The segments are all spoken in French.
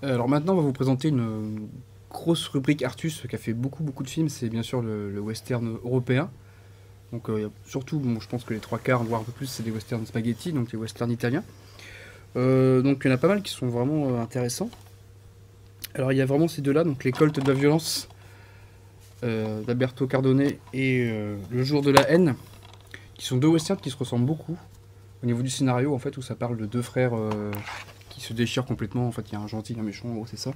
Alors maintenant, on va vous présenter une grosse rubrique Artus qui a fait beaucoup de films. C'est bien sûr le western européen. Donc surtout, bon, je pense que les trois quarts, voire un peu plus, c'est des westerns spaghetti, donc les westerns italiens. Donc il y en a pas mal qui sont vraiment intéressants. Alors il y a vraiment ces deux-là, donc Les Colts de la violence d'Alberto Cardone et Le jour de la haine, qui sont deux westerns qui se ressemblent beaucoup au niveau du scénario, en fait, où ça parle de deux frères qui se déchirent complètement. En fait, il y a un gentil et un méchant, en gros, c'est ça.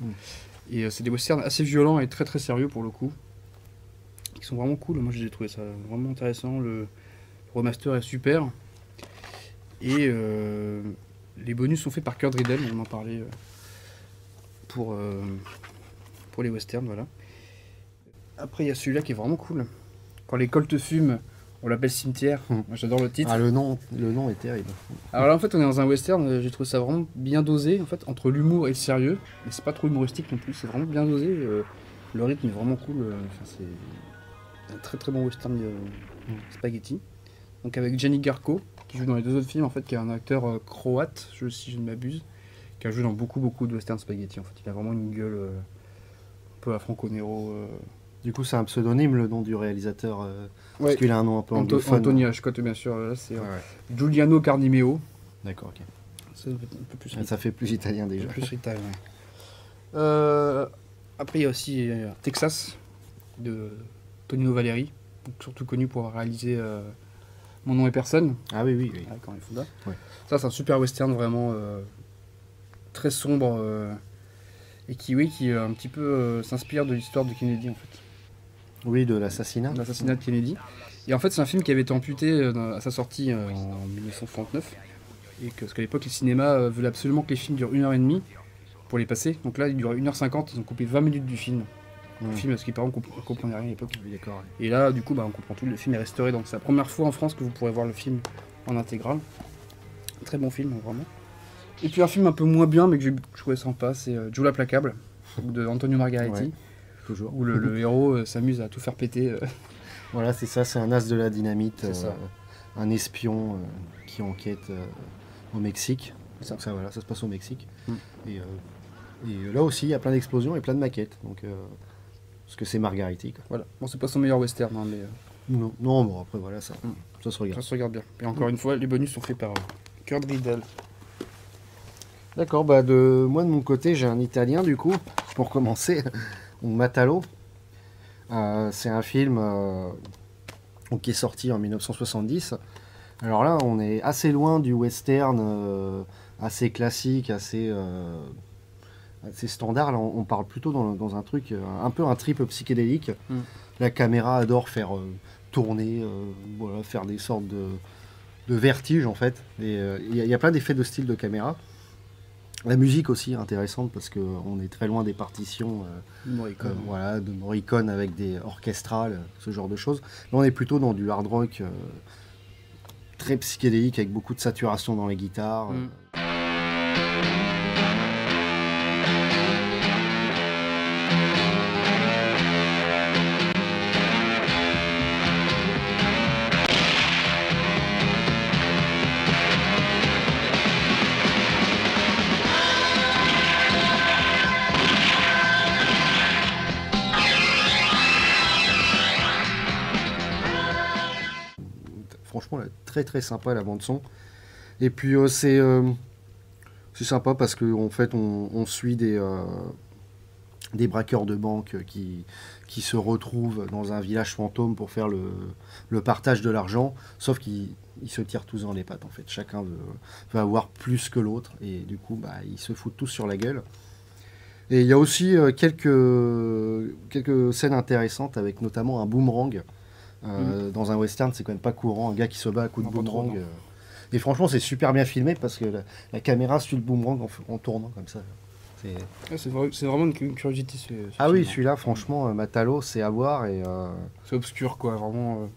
Et c'est des westerns assez violents et très sérieux pour le coup, qui sont vraiment cool. Moi j'ai trouvé ça vraiment intéressant. Le remaster est super. Et les bonus sont faits par Kurt Riddell, on en parlait pour les westerns, voilà. Après il y a celui-là qui est vraiment cool. Quand les coltes fument, on l'appelle Cimetière. Moi j'adore le titre. Ah, le nom est terrible. Alors là en fait on est dans un western, j'ai trouvé ça vraiment bien dosé en fait, entre l'humour et le sérieux. Mais c'est pas trop humoristique non plus, c'est vraiment bien dosé. Le rythme est vraiment cool. C'est un très bon western spaghetti. Donc avec Gianni Garco, qui joue dans les deux autres films, en fait, qui est un acteur croate, si je ne m'abuse, qui a joué dans beaucoup de western spaghetti. En fait, il a vraiment une gueule un peu à Franco Nero. Du coup, c'est un pseudonyme, le nom du réalisateur, Ouais. parce qu'il a un nom un peu anglophone. Anthony Ashcott, bien sûr. Là, c'est Ouais. Giuliano Carnimeo. D'accord, ok. C'est un peu plus. Ça fait plus italien déjà. Plus rital, ouais. Après, il y a aussi Texas de Tonino Valeri, surtout connu pour avoir réalisé Mon nom est personne. Ah oui. Avec Henry Fonda. Ouais. Ça, c'est un super western vraiment très sombre et qui un petit peu s'inspire de l'histoire de Kennedy en fait. Oui, de l'assassinat. L'assassinat de Kennedy. Et en fait, c'est un film qui avait été amputé à sa sortie en 1969. Parce qu'à l'époque, les cinémas voulaient absolument que les films durent 1h30 pour les passer. Donc là, il dure 1h50, ils ont coupé 20 minutes du film. Le film, parce qu'ils par exemple, on comprenait rien à l'époque. Oui, d'accord. Et là, du coup, on comprend tout. Le film est restauré. Donc c'est la première fois en France que vous pourrez voir le film en intégrale. Très bon film, vraiment. Et puis un film un peu moins bien, mais que j'ai trouvé sympa, c'est Joe l'implacable, de Antonio Margheriti. Ouais, toujours. Où le héros s'amuse à tout faire péter. Voilà, c'est ça, c'est un as de la dynamite, Ça. un espion qui enquête au Mexique. Ça. Donc ça, voilà, ça se passe au Mexique. Et là aussi, il y a plein d'explosions et plein de maquettes. Donc, parce que c'est Margheriti, quoi. Voilà. Bon, c'est pas son meilleur western, hein, mais Non, bon, après, voilà, ça se ça regarde. se regarde bien. Et encore une fois, les bonus sont faits par Kurt Riddell. D'accord, moi de mon côté, j'ai un italien du coup, pour commencer, donc Matalo. C'est un film qui est sorti en 1970. Alors là, on est assez loin du western assez classique, assez standard. Là, on parle plutôt dans un truc, un peu un trip psychédélique. La caméra adore faire tourner, voilà, faire des sortes de vertiges en fait. Et il y a plein d'effets de style de caméra. La musique aussi est intéressante parce qu'on est très loin des partitions voilà, de Morricone avec des orchestrales, ce genre de choses. Là, on est plutôt dans du hard rock très psychédélique avec beaucoup de saturation dans les guitares. Franchement, là, très sympa la bande son. Et puis c'est sympa parce qu'en fait on suit des braqueurs de banque qui se retrouvent dans un village fantôme pour faire le partage de l'argent, sauf qu'ils se tirent tous dans les pattes en fait. Chacun veut avoir plus que l'autre et du coup ils se foutent tous sur la gueule. Et il y a aussi quelques scènes intéressantes avec notamment un boomerang. Dans un western, c'est quand même pas courant, un gars qui se bat à coups de boomerang. Et franchement, c'est super bien filmé parce que la caméra suit le boomerang en tournant comme ça. C'est vraiment une curiosité. Oui, celui-là, franchement, Matalo, c'est à voir. C'est obscur, quoi, vraiment.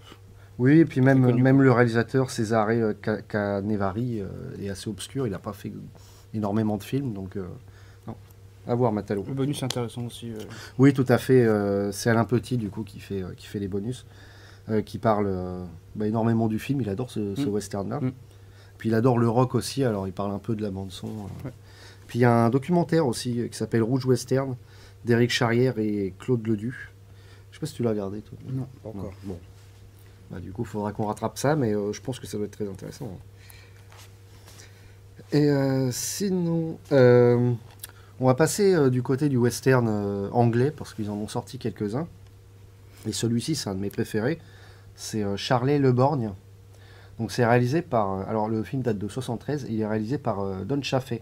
Oui, et puis même le réalisateur Cesare Canevari est assez obscur. Il n'a pas fait énormément de films, donc non. À voir, Matalo. Le bonus est intéressant aussi. Oui, tout à fait. C'est Alain Petit, du coup, qui fait les bonus. Qui parle énormément du film, il adore ce western-là. Puis il adore le rock aussi, alors il parle un peu de la bande-son. Puis il y a un documentaire aussi qui s'appelle Rouge Western d'Éric Charrière et Claude Ledoux. Je sais pas si tu l'as regardé, toi. Non, pas encore. Non. Bon. Bah, du coup, il faudra qu'on rattrape ça, mais je pense que ça doit être très intéressant. Et sinon, on va passer du côté du western anglais, parce qu'ils en ont sorti quelques-uns. Et celui-ci, c'est un de mes préférés. C'est Charlie Le Borgne. Donc c'est réalisé par... alors le film date de 73, et il est réalisé par Don Chaffee.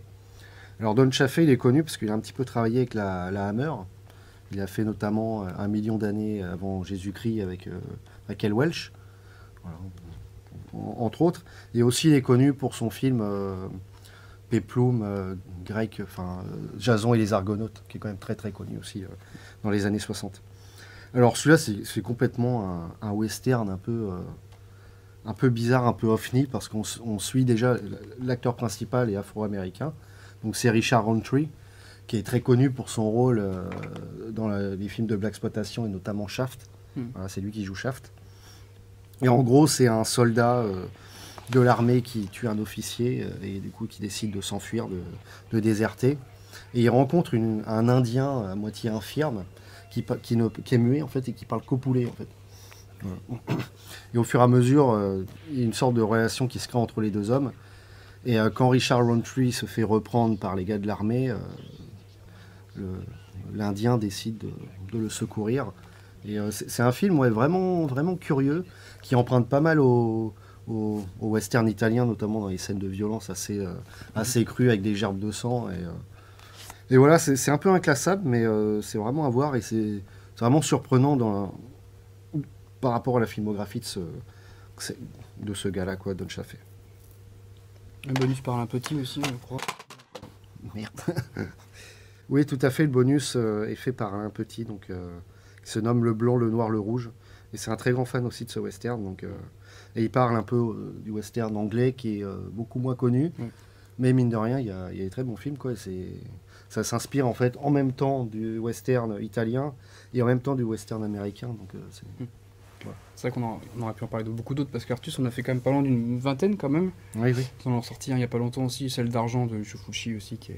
Alors Don Chaffee, il est connu parce qu'il a un petit peu travaillé avec la Hammer. Il a fait notamment 1 million d'années avant Jésus-Christ avec Raquel Welch, voilà, entre autres. Et aussi, il est connu pour son film Péplum grec, enfin Jason et les Argonautes, qui est quand même très très connu aussi dans les années 60. Alors celui-là, c'est complètement un western un peu bizarre, un peu ovni, parce qu'on suit déjà l'acteur principal est afro-américain. Donc c'est Richard Roundtree, qui est très connu pour son rôle dans les films de blaxploitation et notamment Shaft. Voilà, c'est lui qui joue Shaft. Et en gros, c'est un soldat de l'armée qui tue un officier et du coup qui décide de s'enfuir, de déserter. Et il rencontre un Indien à moitié infirme qui est muet en fait et qui parle copulé en fait. Voilà. Et au fur et à mesure, il y a une sorte de relation qui se crée entre les deux hommes. Et quand Richard Roundtree se fait reprendre par les gars de l'armée, l'Indien décide de le secourir. Et c'est un film vraiment, vraiment curieux, qui emprunte pas mal au western italien, notamment dans les scènes de violence assez crues avec des gerbes de sang. Et voilà, c'est un peu inclassable, mais c'est vraiment à voir et c'est vraiment surprenant par rapport à la filmographie de ce gars-là, quoi, Don Chaffee. Un bonus par un petit aussi, je crois. Merde. Oui, tout à fait, le bonus est fait par un petit, donc qui se nomme Le Blanc, le Noir, le Rouge. Et c'est un très grand fan aussi de ce western. Donc, et il parle un peu du western anglais qui est beaucoup moins connu. Mais mine de rien, il y a des très bons films, quoi. Ça s'inspire en fait en même temps du western italien et en même temps du western américain. Donc, voilà. C'est vrai qu'on aurait pu en parler de beaucoup d'autres, parce qu'Artus, on a fait quand même pas loin d'une vingtaine quand même. Oui. Ils en ont sorti il n'y a pas longtemps aussi, celle d'Argent de Shofushi aussi, qu'il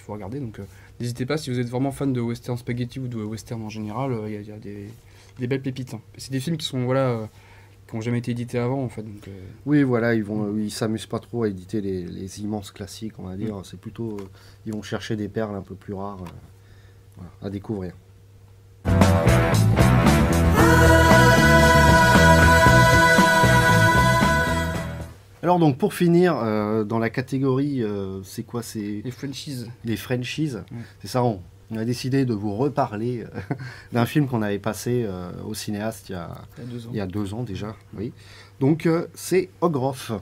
faut regarder. Donc n'hésitez pas, si vous êtes vraiment fan de western spaghetti ou de western en général, il y a des belles pépites. Hein. C'est des films qui sont qui n'ont jamais été édités avant en fait. Donc, oui, voilà, ils s'amusent pas trop à éditer les immenses classiques, on va dire. C'est plutôt, ils vont chercher des perles un peu plus rares voilà, à découvrir. Alors donc pour finir, dans la catégorie, c'est quoi, c'est les franchises. Les franchises. C'est ça, on a décidé de vous reparler d'un film qu'on avait passé au cinéaste il y a 2 ans déjà. Oui. Donc c'est Ogroff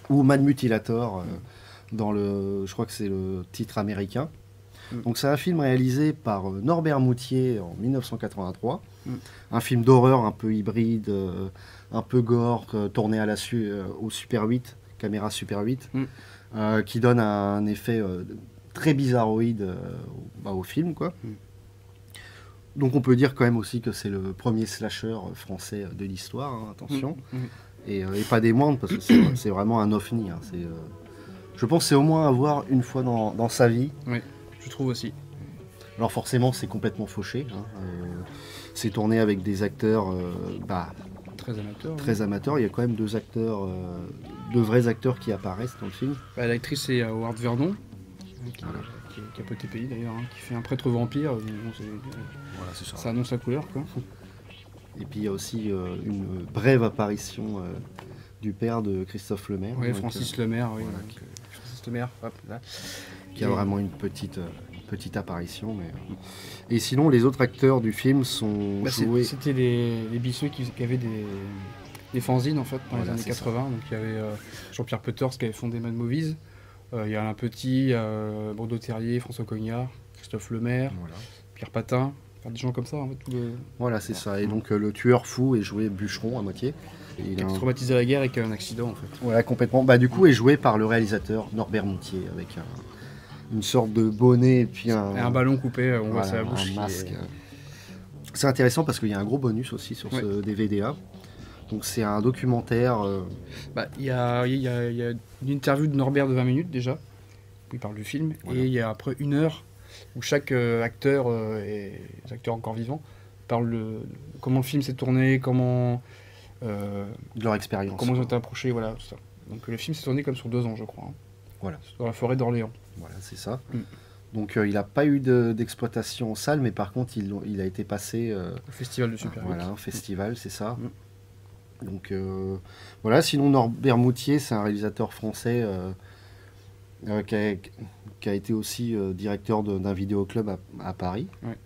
ou Mad Mutilator je crois que c'est le titre américain. Donc c'est un film réalisé par Norbert Moutier en 1983. Un film d'horreur un peu hybride, un peu gore, tourné au Super 8, caméra Super 8, qui donne un effet très bizarroïde au film, quoi. Donc on peut dire quand même aussi que c'est le premier slasher français de l'histoire, hein, attention. Et pas des moindres, parce que c'est vraiment un ovni. Hein. Je pense que c'est au moins à voir une fois dans sa vie. Oui, je trouve aussi. Alors forcément, c'est complètement fauché. Hein. C'est tourné avec des acteurs très amateurs. Il y a quand même 2 acteurs, 2 vrais acteurs qui apparaissent dans le film. L'actrice c'est Howard Vernon, qui a poté pays d'ailleurs, hein, qui fait un prêtre vampire. Voilà, c'est ça. Ça annonce la couleur, quoi. Et puis il y a aussi une brève apparition du père de Christophe Lemaire. Oui, Francis Lemaire, oui. Voilà, Francis Lemaire, hop, là. Qui a vraiment une petite apparition. Et sinon, les autres acteurs du film sont joués... C'était les Bisseux qui avaient des fanzines, en fait, dans les années 80. Donc il y avait Jean-Pierre Peters qui avait fondé Mad Movies. Il y a Alain Petit, Bordeaux Terrier, François Cognard, Christophe Lemaire, Pierre Patin. Des gens comme ça, en fait. Voilà, c'est ça. Et donc le tueur fou est joué Bûcheron à moitié. Il a été traumatisé à la guerre et qui a un accident, en fait. Voilà, complètement. Du coup, est joué par le réalisateur Norbert Moutier, avec une sorte de bonnet et puis un ballon coupé, on voit sa bouche. Un masque. C'est intéressant parce qu'il y a un gros bonus aussi sur ce DVD-là. Donc c'est un documentaire. Il y a une interview de Norbert de 20 minutes déjà. il parle du film, Voilà. et il y a après 1 heure où chaque acteur, et les acteurs encore vivants, parlent de comment le film s'est tourné, comment De leur expérience. ils ont quoi. été approchés, voilà, tout ça. Donc le film s'est tourné comme sur 2 ans, je crois, hein, Voilà. dans la forêt d'Orléans. Voilà, c'est ça. Mm. Donc il n'a pas eu d'exploitation en salle, mais par contre il a été passé Au festival de Super 8. voilà, un festival, c'est ça. Mm. Donc voilà, sinon Norbert Moutier, c'est un réalisateur français qui a été aussi directeur d'un vidéoclub à Paris. Ouais.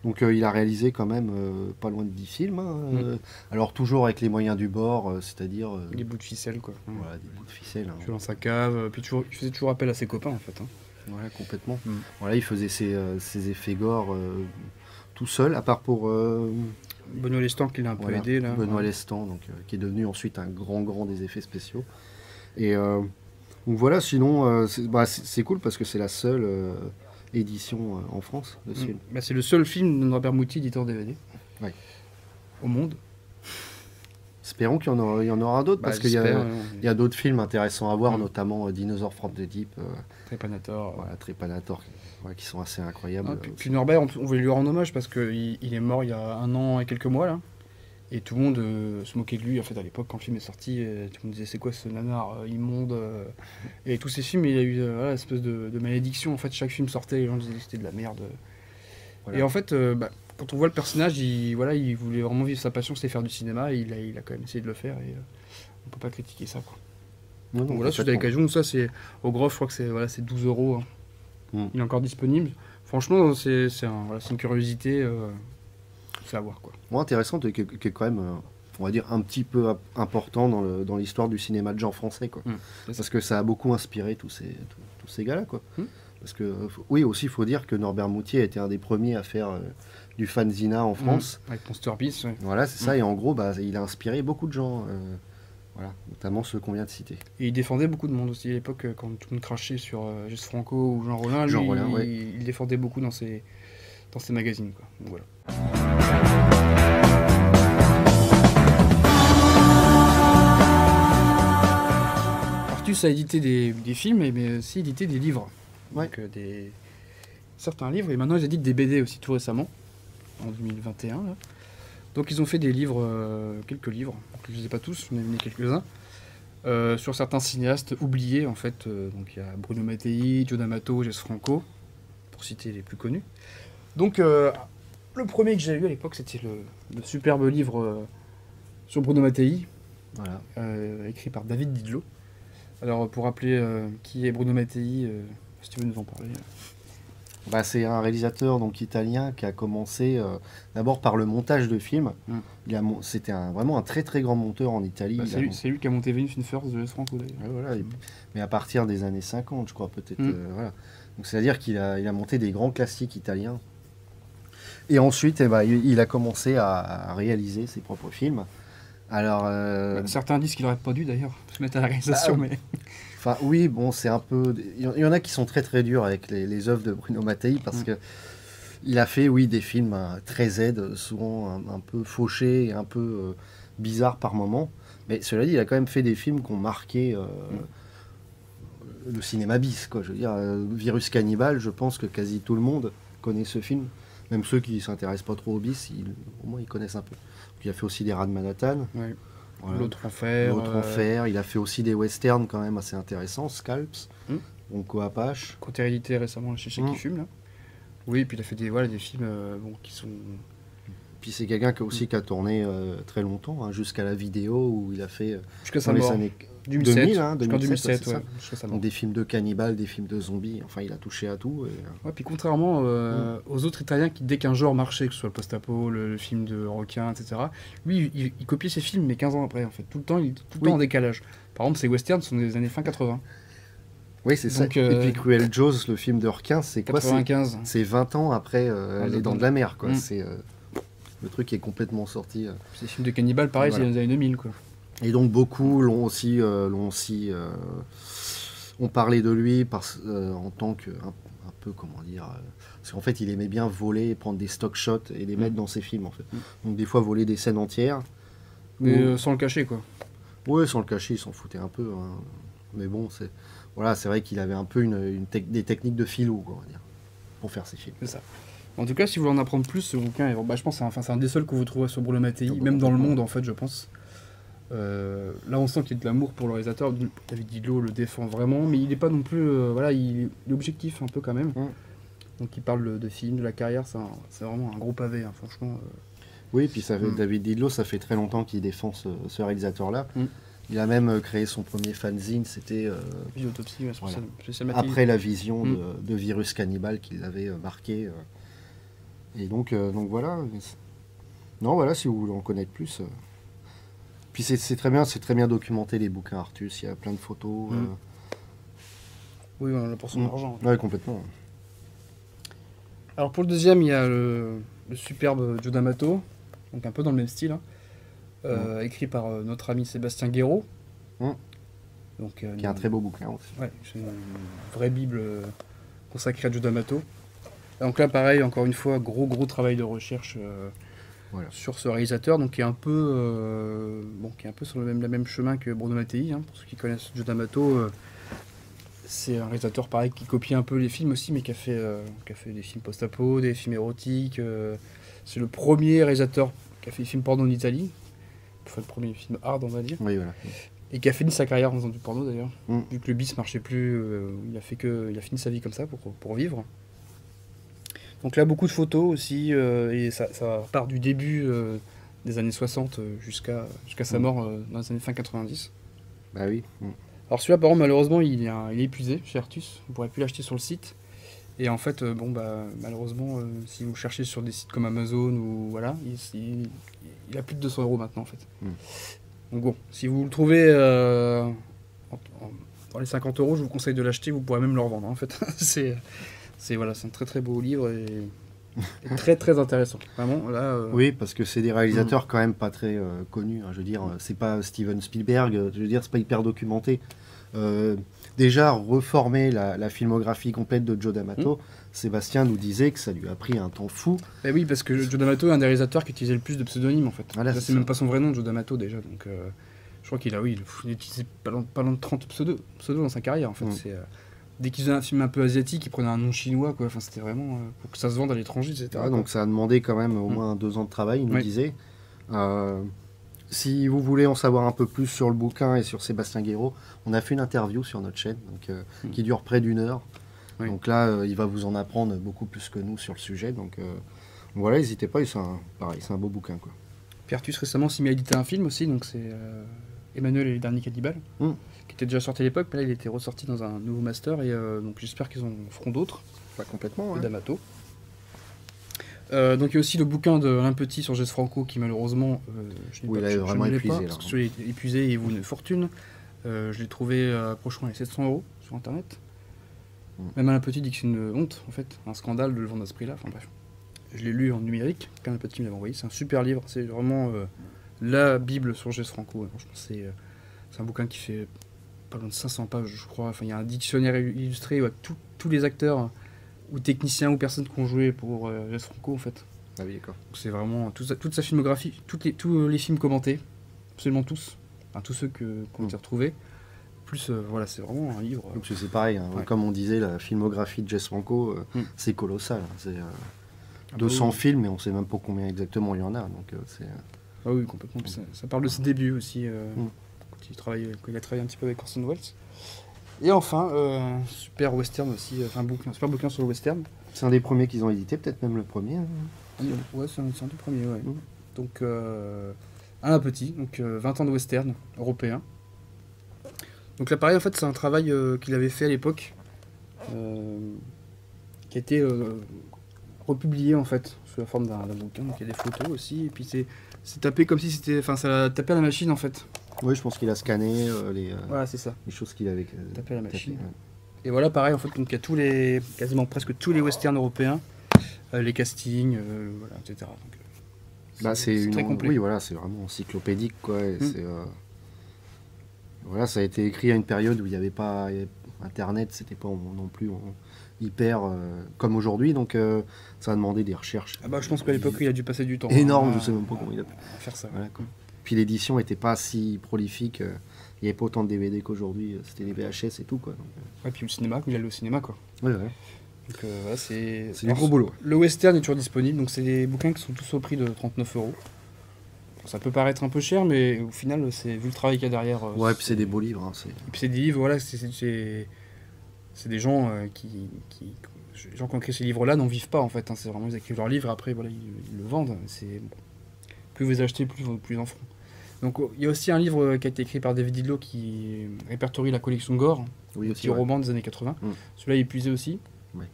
Donc il a réalisé quand même pas loin de 10 films. Hein, alors toujours avec les moyens du bord, c'est-à-dire Des bouts de ficelle, quoi. voilà, des bouts de ficelle. Hein. Tu vas dans sa cave, puis il faisait toujours appel à ses copains, en fait, hein. Ouais, complètement. Mm. Voilà, il faisait ses effets gore tout seul, à part pour Benoît Lestan qui l'a un peu voilà, aidé, là. Benoît Ouais. Lestan, donc, qui est devenu ensuite un grand des effets spéciaux. Et donc voilà, sinon c'est cool parce que c'est la seule édition en France de ce film. Bah, c'est le seul film de Norbert Moutier édité en DVD. Ouais. Au monde. Espérons qu'il y en aura d'autres, parce qu'il y j'espère, a, d'autres films intéressants à voir, Mm. notamment Dinosaur from the Deep, Trépanator. voilà, Trépanator, voilà, qui sont assez incroyables. Ah, puis Norbert, on voulait lui rendre hommage parce qu'il est mort il y a 1 an et quelques mois, là. Et tout le monde se moquait de lui. En fait, à l'époque, quand le film est sorti, tout le monde disait c'est quoi ce nanar immonde. Et tous ces films, il a eu voilà, une espèce de malédiction. En fait, chaque film sortait, les gens disaient que c'était de la merde. Voilà. Et en fait, quand on voit le personnage, il voulait vraiment vivre sa passion, c'était faire du cinéma. Et il a quand même essayé de le faire. Et on peut pas critiquer ça, quoi. Non, non, Donc voilà, si vous avez complètement. l'occasion, ça c'est au Grove, je crois que c'est 12 euros. Hein. Mm. Il est encore disponible. Franchement, c'est une curiosité. C'est à voir, quoi. Moi, intéressant, qui est quand même, on va dire, un petit peu important dans l'histoire du cinéma de genre français, quoi. C'est ça. Parce que ça a beaucoup inspiré tous ces gars-là, quoi. Mm. Parce que, oui, aussi, il faut dire que Norbert Moutier a été un des premiers à faire du fanzina en France. Avec Monster Beast, ouais. Voilà, c'est ça. Mm. Et en gros, il a inspiré beaucoup de gens, voilà, notamment ceux qu'on vient de citer. Et il défendait beaucoup de monde aussi à l'époque, quand tout le monde crachait sur Jess Franco ou Jean Rollin. Lui, Jean Rollin, ouais. il défendait beaucoup dans ses magazines, quoi. Donc, voilà. Artus a édité des films, mais aussi édité des livres. Ouais. Donc, certains livres, et maintenant ils éditent des BD aussi tout récemment, en 2021. Là. Donc ils ont fait des livres, quelques livres, je ne les ai pas tous, j'en ai mené quelques-uns, sur certains cinéastes oubliés en fait. Donc il y a Bruno Mattei, Joe D'Amato, Jess Franco, pour citer les plus connus. Donc le premier que j'ai lu à l'époque, c'était le superbe livre sur Bruno Mattei, Voilà. écrit par David Didlot. Alors pour rappeler qui est Bruno Mattei, si tu veux nous en parler. C'est un réalisateur donc italien qui a commencé d'abord par le montage de films. Mm. C'était vraiment un très très grand monteur en Italie. C'est lui qui a monté Venus in First de Jess Franco d'ailleurs. Ouais, voilà, mais à partir des années 50, je crois, peut-être. Mm. Voilà. Donc c'est-à-dire qu'il a monté des grands classiques italiens. Et ensuite, il a commencé à réaliser ses propres films. Alors, Certains disent qu'il n'aurait pas dû d'ailleurs se mettre à la réalisation, mais enfin, oui, bon, c'est un peu. Il y en a qui sont très très durs avec les œuvres de Bruno Mattei parce que il a fait, oui, des films très Z, souvent un peu fauchés et un peu bizarres par moments. Mais cela dit, il a quand même fait des films qui ont marqué le cinéma bis, quoi. Je veux dire, Virus Cannibal, je pense que quasi tout le monde connaît ce film. Même ceux qui ne s'intéressent pas trop au bis, au moins ils connaissent un peu. Il a fait aussi des Rats de Manhattan. ouais. Voilà. L'autre enfer. L'autre enfer. Il a fait aussi des westerns quand même assez intéressants, Scalps, Mm. Bronco Apache. Côté réalité récemment chez Chez Mm. qui fume là. Oui, puis il a fait des films qui sont. Puis c'est quelqu'un qui a tourné très longtemps, hein, jusqu'à la vidéo où il a fait Jusqu'à dans sa les mort. années 2007. 2000, hein, Jusqu'en 2007, 2007, ouais, ouais. c'est ça. Jusqu'à sa mort. Donc des films de cannibales, des films de zombies, enfin il a touché à tout. Ouais, puis contrairement aux autres Italiens qui, dès qu'un genre marchait, que ce soit le post-apo, le film de requin, etc., lui, il copiait ses films, mais 15 ans après, en fait. Tout le temps, Oui. en décalage. Par exemple, ses westerns sont des années fin 80. Oui, c'est ça. Donc, Et puis Cruel Jaws, le film de requin, c'est quoi? 95. C'est 20 ans après Les Dents de la Mer, quoi. Mm. C'est le truc qui est complètement sorti. Ces films de cannibales, pareil, Voilà. c'est les années 2000, quoi. Et donc beaucoup l'ont aussi ont parlé de lui en tant que un peu, comment dire, parce qu'en fait il aimait bien voler, prendre des stock shots et les mettre dans ses films en fait. Donc des fois voler des scènes entières. Mais Ou- sans le cacher, quoi. Ouais, sans le cacher, il s'en foutait un peu, hein. Mais bon, voilà, c'est vrai qu'il avait un peu des techniques de philo, quoi, on va dire, pour faire ses films. C'est ça. En tout cas, si vous voulez en apprendre plus, ce bouquin, je pense que c'est un des seuls que vous trouverez sur Bruno Mattei, Ah bah, même dans le complètement. monde, en fait, je pense. Là, on sent qu'il y a de l'amour pour le réalisateur. David Didlot le défend vraiment, mais il n'est pas non plus. Voilà, il est objectif un peu quand même. Mm. Donc, il parle de films, de la carrière. C'est vraiment un gros pavé, hein, franchement. Oui, puis David Didlot, ça fait très longtemps qu'il défend ce réalisateur-là. Mm. Il a même créé son premier fanzine, c'était Autopsie, ouais, voilà. spécial Mattei. après la vision Mm. de Virus Cannibal qui l'avait marqué. Et donc voilà. Non, voilà, si vous voulez en connaître plus. Puis c'est très bien documenté, les bouquins Artus, il y a plein de photos. Mm. Oui, on a pour son argent. Ouais, complètement. Alors, pour le deuxième, il y a le superbe Joe D'Amato, donc un peu dans le même style, hein, écrit par notre ami Sébastien Guéraud. Mm. Donc, Qui est un très beau bouquin aussi. ouais, c'est une vraie bible consacrée à Joe D'Amato. Donc là, pareil, encore une fois, gros travail de recherche Voilà. sur ce réalisateur, donc qui est un peu, sur le même chemin que Bruno Mattei, hein, pour ceux qui connaissent Joe D'Amato. C'est un réalisateur pareil qui copie un peu les films aussi, mais qui a fait des films post-apo, des films érotiques. C'est le premier réalisateur qui a fait des films porno en Italie. Enfin, le premier film hard, on va dire. Oui, voilà. Et qui a fini sa carrière en faisant du porno d'ailleurs. Mm. Vu que le bis marchait plus, il a fini sa vie comme ça pour vivre. Donc là, beaucoup de photos aussi, et ça part du début des années 60 jusqu'à sa mort dans les années fin 90. Bah oui. Alors celui-là, par contre, malheureusement, il est épuisé chez Artus. Vous ne pourrez plus l'acheter sur le site. Et en fait, malheureusement, si vous cherchez sur des sites comme Amazon ou voilà, il a plus de 200 € maintenant en fait. Donc bon, si vous le trouvez dans les 50 €, je vous conseille de l'acheter. Vous pourrez même le revendre en fait. c'est un très beau livre et très intéressant. Vraiment là. Oui, parce que c'est des réalisateurs quand même pas très connus. Hein, je veux dire, c'est pas Steven Spielberg. Je veux dire, c'est pas hyper documenté. Déjà, reformer la filmographie complète de Joe D'Amato, Sébastien nous disait que ça lui a pris un temps fou. Ben oui, parce que Joe D'Amato est un des réalisateurs qui utilisait le plus de pseudonymes en fait. Voilà, Là, c'est c'est ça. même pas son vrai nom, Joe D'Amato déjà. Donc, je crois qu'il a utilisé pas loin de 30 pseudos dans sa carrière en fait. Dès qu'il faisait un film un peu asiatique, il prenait un nom chinois quoi. Enfin, c'était vraiment pour que ça se vende à l'étranger, etc. Ah, donc ça a demandé quand même au moins 2 ans de travail, il nous disait. Si vous voulez en savoir un peu plus sur le bouquin et sur Sébastien Guéraud, on a fait une interview sur notre chaîne qui dure près d'1 heure. Oui. Donc là, il va vous en apprendre beaucoup plus que nous sur le sujet. Donc voilà, n'hésitez pas, c'est un beau bouquin, quoi. Puis Artus récemment s'est mis à éditer un film aussi, donc c'est Emmanuel et les derniers cannibales, qui était déjà sorti à l'époque, mais là il était ressorti dans un nouveau master, et donc j'espère qu'ils en feront d'autres, Pas complètement, de D'Amato. Donc il y a aussi le bouquin de Alain Petit sur Jess Franco qui malheureusement je il est vraiment ne l'ai épuisé, pas, là. parce que celui-là est épuisé et il vaut une fortune. Je l'ai trouvé approchant les 700 € sur internet. Même Alain Petit dit que c'est une honte en fait, un scandale de le vendre à ce prix-là. Enfin bref, je l'ai lu en numérique, qu'Alain Petit me l'avait envoyé. C'est un super livre, c'est vraiment la bible sur Jess Franco. Ouais, franchement, c'est un bouquin qui fait pas loin de 500 pages, je crois. Enfin, il y a un dictionnaire illustré avec tous les acteurs ou techniciens ou personnes qui ont joué pour Jess Franco en fait. Ah oui, d'accord. C'est vraiment toute sa filmographie, tous les films commentés, absolument tous, enfin tous ceux qu'on a retrouvés. Plus voilà, c'est vraiment un livre. Donc c'est pareil, hein. Ouais. Comme on disait, la filmographie de Jess Franco, c'est colossal. Hein. C'est 200 oui. films, mais on sait même pas combien exactement il y en a. Donc c'est. Ah oui, complètement. Puis ça parle de ses débuts aussi, quand il a travaillé un petit peu avec Orson Welles. Et enfin, super western aussi, super bouquin sur le western. C'est un des premiers qu'ils ont édité, peut-être même le premier. Hein. Ouais, c'est un des premiers, ouais. Donc, Alain Petit, donc 20 ans de western européen. Donc là, pareil, en fait, c'est un travail qu'il avait fait à l'époque, qui a été republié, en fait, sous la forme d'un bouquin. Donc il y a des photos aussi, et puis c'est tapé comme si c'était... Enfin, ça a tapé à la machine, en fait. Oui, je pense qu'il a scanné Voilà, c'est ça. les choses qu'il avait Tapé à la machine. ouais. Et voilà, pareil, en fait, donc il y a quasiment presque tous les westerns européens, les castings, voilà, etc. Donc, c'est très complet. Oui, voilà, c'est vraiment encyclopédique, quoi. Et voilà, ça a été écrit à une période où il n'y avait pas Internet, c'était pas non plus hyper comme aujourd'hui, donc ça a demandé des recherches. Ah bah, je pense qu'à l'époque, il a dû passer du temps. Énorme, hein, je sais même pas comment il a pu à faire ça. Voilà, quoi. Puis l'édition n'était pas si prolifique il n'y avait pas autant de DVD qu'aujourd'hui, c'était des VHS et tout, quoi. Donc, Ouais, puis le cinéma, il allait au cinéma, quoi. ouais. Donc voilà, c'est Du gros boulot. Le western est toujours disponible, donc c'est des bouquins qui sont tous au prix de 39 euros. Ça peut paraître un peu cher, mais au final, c'est vu le travail qu'il y a derrière. Ouais, puis c'est des beaux livres. Hein, et puis c'est des livres, voilà, c'est des gens les gens qui ont écrit ces livres-là n'en vivent pas en fait. Hein. C'est vraiment ils écrivent leurs livres, après voilà, ils le vendent. Plus vous achetez, plus ils en feront. Donc il y a aussi un livre qui a été écrit par David Didlow qui répertorie la collection Gore, oui, un aussi, petit roman des années 80. Celui-là est épuisé aussi. Ouais.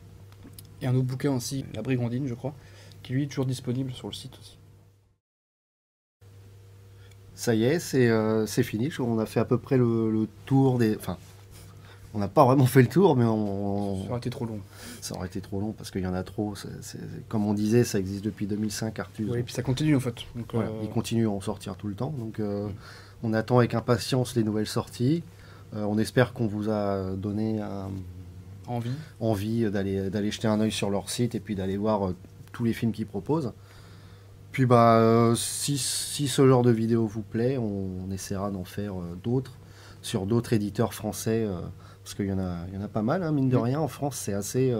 Et un autre bouquin aussi, La Brigandine, je crois, qui lui est toujours disponible sur le site aussi. Ça y est, c'est fini. On a fait à peu près le tour des... Enfin, on n'a pas vraiment fait le tour, mais Ça aurait été trop long. Ça aurait été trop long parce qu'il y en a trop. Comme on disait, ça existe depuis 2005, Artus. Oui, et puis ça continue en fait. Donc, voilà, il continue à en sortir tout le temps. Donc on attend avec impatience les nouvelles sorties. On espère qu'on vous a donné envie d'aller jeter un œil sur leur site et puis d'aller voir tous les films qu'ils proposent. Puis si ce genre de vidéo vous plaît, on essaiera d'en faire d'autres sur d'autres éditeurs français. Parce qu'il y en a pas mal, hein, mine de rien. En France, c'est assez...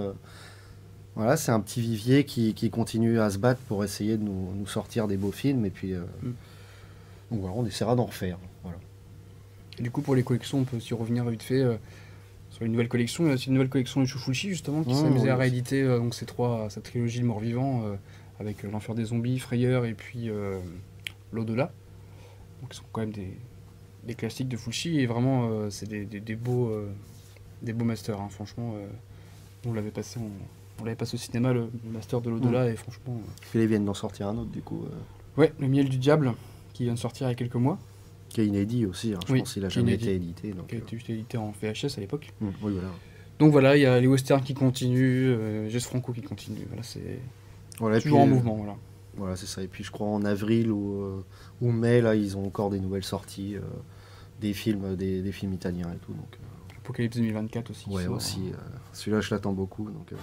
voilà, c'est un petit vivier qui continue à se battre pour essayer de nous sortir des beaux films. Et puis, donc voilà, on essaiera d'en refaire. Voilà. Et du coup, pour les collections, on peut aussi revenir vite fait sur une nouvelle collection. Il y a aussi une nouvelle collection de Choufoulchi, justement, qui s'amusait à rééditer donc cette trilogie Le Mort-Vivant avec L'Enfer des Zombies, Frayeur et puis L'Au-delà. Donc, ce sont quand même des classiques de Fulci. Et vraiment, c'est des beaux masters, hein. Franchement. On l'avait passé au cinéma, le master de L'Au-delà, et franchement... Puis ils viennent d'en sortir un autre, du coup. Ouais, Le Miel du Diable, qui vient de sortir il y a quelques mois. Qui est inédit aussi, hein. Je pense qu'il n'a jamais été édité. Donc, qui a été édité en VHS à l'époque. Oui, voilà. Donc voilà, il y a les westerns qui continuent, Jess Franco qui continue. Voilà, c'est toujours en mouvement. Voilà, c'est ça. Et puis je crois en avril ou mai, là, ils ont encore des nouvelles sorties, des films italiens et tout. Donc, Apocalypse 2024 aussi. Ouais, aussi. Celui-là, je l'attends beaucoup. Donc,